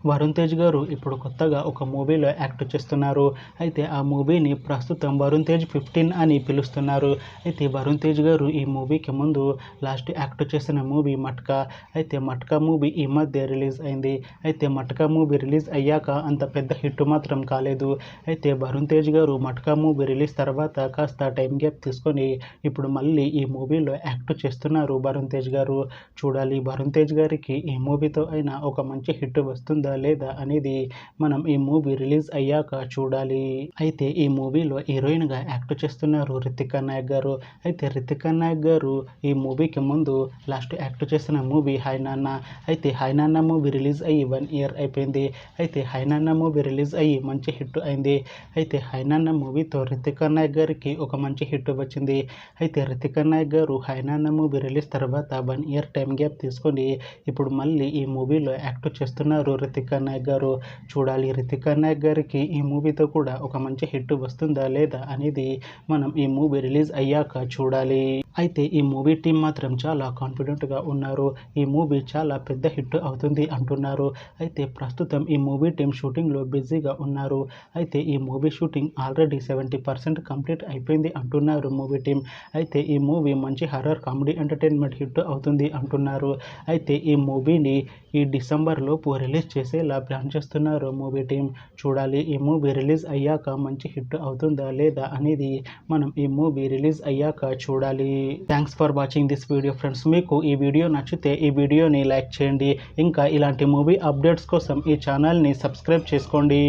వరుణ్ తేజ్ గారు ఇప్పుడు కొత్తగా ఒక మూవీలో యాక్ట్ చేస్తున్నారు. అయితే ఆ మూవీని ప్రస్తుతం వరుణ్ తేజ్ 15 అని పిలుస్తున్నారు. అయితే వరుణ్ తేజ్ గారు ఈ మూవీకి ముందు లాస్ట్ యాక్ట్ చేసిన మూవీ మట్కా. అయితే మట్కా మూవీ ఈ మధ్య రిలీజ్ అయింది. అయితే మట్కా మూవీ రిలీజ్ అయ్యాక అంత పెద్ద హిట్ మాత్రం కాలేదు. అయితే వరుణ్ తేజ్ గారు మట్కా మూవీ రిలీజ్ తర్వాత కాస్త టైం గ్యాప్ తీసుకొని ఇప్పుడు మళ్ళీ ఈ మూవీలో యాక్ట్ చేస్తున్నారు వరుణ్ తేజ్ గారు. చూడాలి వరుణ్ తేజ్ గారికి ఈ మూవీతో అయినా ఒక మంచి హిట్ వస్తుందా లేదా అనేది మనం ఈ మూవీ రిలీజ్ అయ్యాక చూడాలి. అయితే ఈ మూవీలో హీరోయిన్గా యాక్ట్ చేస్తున్నారు రితికా నాయక్ గారు. అయితే రితికా నాయక్ గారు ఈ మూవీకి ముందు లాస్ట్ యాక్ట్ చేసిన మూవీ హాయ్ నాన్న. అయితే హాయ్ నాన్న మూవీ రిలీజ్ అయ్యి 1 ఇయర్ అయిపోయింది. అయితే హాయ్ నాన్న మూవీ రిలీజ్ అయ్యి మంచి హిట్ అయింది. అయితే హాయ్ నాన్న మూవీతో రితికా నాయక్ గారికి ఒక మంచి హిట్ వచ్చింది. అయితే రితికా నాయక్ గారు హాయ్ నాన్న మూవీ రిలీజ్ తర్వాత 1 ఇయర్ టైం గ్యాప్ తీసుకొని ఇప్పుడు మళ్ళీ ఈ మూవీలో యాక్ట్ చేస్తున్నారు రితికా నాయక్ గారు. చూడాలి రితికా నాయక్ గారికి ఈ మూవీతో కూడా ఒక మంచి హిట్ వస్తుందా లేదా అనేది మనం ఈ మూవీ రిలీజ్ అయ్యాక చూడాలి. అయితే ఈ మూవీ టీం మాత్రం చాలా కాన్ఫిడెంట్గా ఉన్నారు. ఈ మూవీ చాలా పెద్ద హిట్ అవుతుంది అంటున్నారు. అయితే ప్రస్తుతం ఈ మూవీ టీం షూటింగ్లో బిజీగా ఉన్నారు. అయితే ఈ మూవీ షూటింగ్ ఆల్రెడీ 70% కంప్లీట్ అయిపోయింది అంటున్నారు మూవీ టీం. అయితే ఈ మూవీ మంచి హర్రర్ కామెడీ ఎంటర్టైన్మెంట్ హిట్ అవుతుంది అంటున్నారు. అయితే ఈ మూవీని ఈ డిసెంబర్ లోపు రిలీజ్ చేసేలా ప్లాన్ చేస్తున్నారు మూవీ టీం. చూడాలి ఈ మూవీ రిలీజ్ అయ్యాక మంచి హిట్ అవుతుందా లేదా అనేది మనం ఈ మూవీ రిలీజ్ అయ్యాక చూడాలి. Thanks for watching this video friends. మీకు ఈ వీడియో నచ్చితే ఈ వీడియోని లైక్ చేయండి. ఇంకా ఇలాంటి మూవీ అప్డేట్స్ కోసం ఈ ఛానల్ని సబ్స్క్రైబ్ చేసుకోండి.